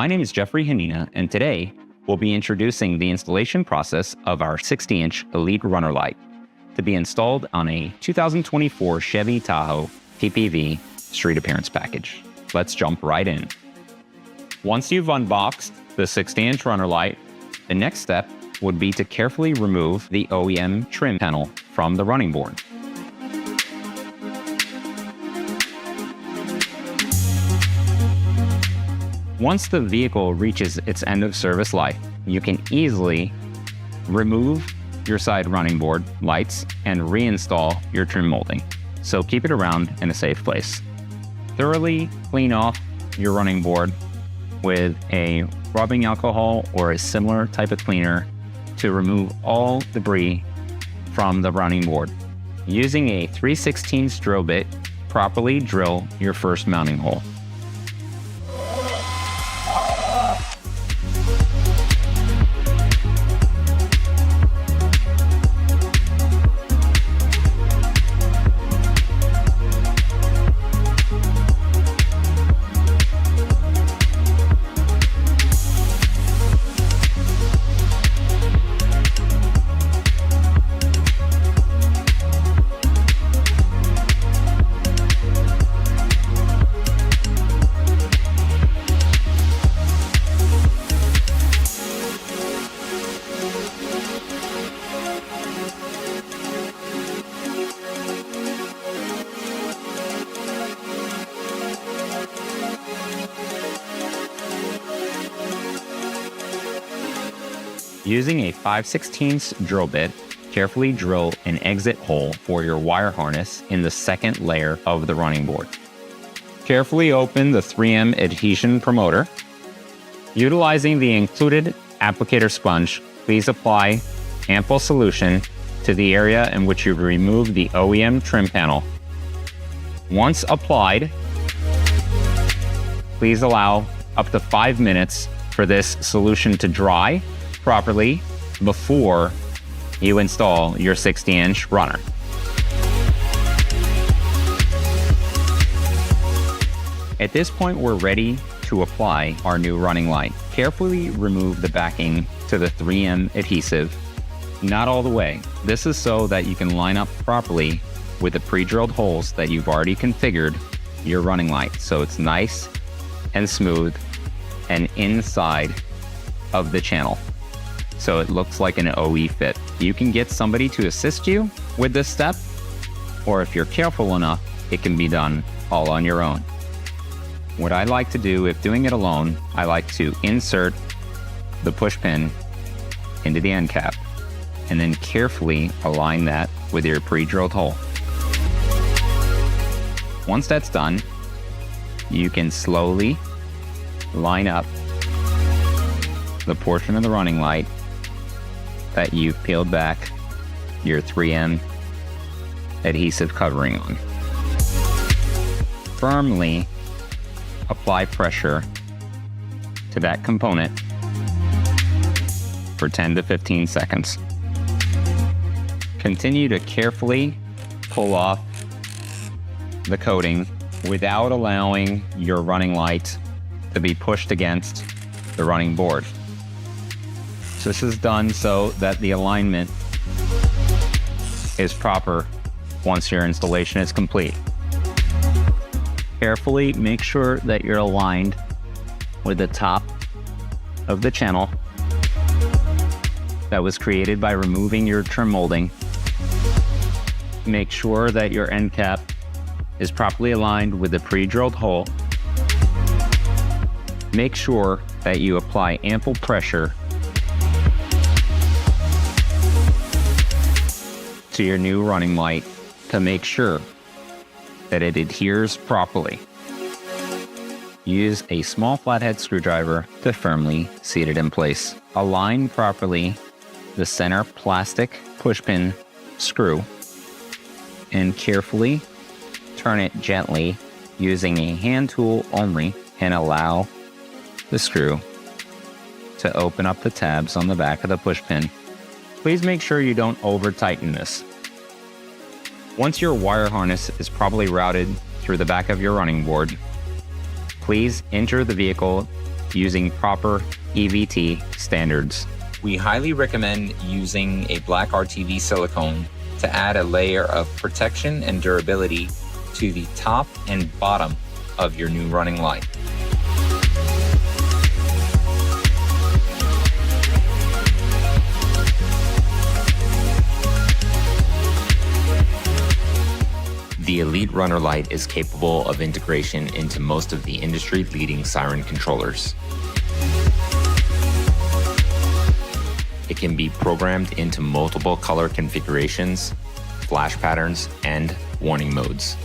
My name is Jeffrey Hanina, and today we'll be introducing the installation process of our 60-inch Elite runner light to be installed on a 2024 Chevy Tahoe PPV street appearance package. Let's jump right in. Once you've unboxed the 60-inch runner light, the next step would be to carefully remove the OEM trim panel from the running board. Once the vehicle reaches its end of service life, you can easily remove your side running board lights and reinstall your trim molding. So keep it around in a safe place. Thoroughly clean off your running board with a rubbing alcohol or a similar type of cleaner to remove all debris from the running board. Using a 3/16 drill bit, properly drill your first mounting hole. Using a 5/16 drill bit, carefully drill an exit hole for your wire harness in the second layer of the running board. Carefully open the 3M adhesion promoter. Utilizing the included applicator sponge, please apply ample solution to the area in which you've removed the OEM trim panel. Once applied, please allow up to 5 minutes for this solution to dry properly before you install your 60-inch runner. At this point, we're ready to apply our new running light. Carefully remove the backing to the 3M adhesive, not all the way. This is so that you can line up properly with the pre-drilled holes that you've already configured your running light, so it's nice and smooth and inside of the channel, so it looks like an OE fit. You can get somebody to assist you with this step, or if you're careful enough, it can be done all on your own. What I like to do, if doing it alone, I like to insert the push pin into the end cap and then carefully align that with your pre-drilled hole. Once that's done, you can slowly line up the portion of the running light that you've peeled back your 3M adhesive covering on. Firmly apply pressure to that component for 10 to 15 seconds. Continue to carefully pull off the coating without allowing your running light to be pushed against the running board. So this is done so that the alignment is proper once your installation is complete. Carefully make sure that you're aligned with the top of the channel that was created by removing your trim molding. Make sure that your end cap is properly aligned with the pre-drilled hole. Make sure that you apply ample pressure to your new running light to make sure that it adheres properly. Use a small flathead screwdriver to firmly seat it in place. Align properly the center plastic pushpin screw and carefully turn it gently using a hand tool only, and allow the screw to open up the tabs on the back of the pushpin. Please make sure you don't over tighten this. Once your wire harness is properly routed through the back of your running board, please enter the vehicle using proper EVT standards. We highly recommend using a black RTV silicone to add a layer of protection and durability to the top and bottom of your new running light. The Elite Runner Light is capable of integration into most of the industry-leading siren controllers. It can be programmed into multiple color configurations, flash patterns, and warning modes.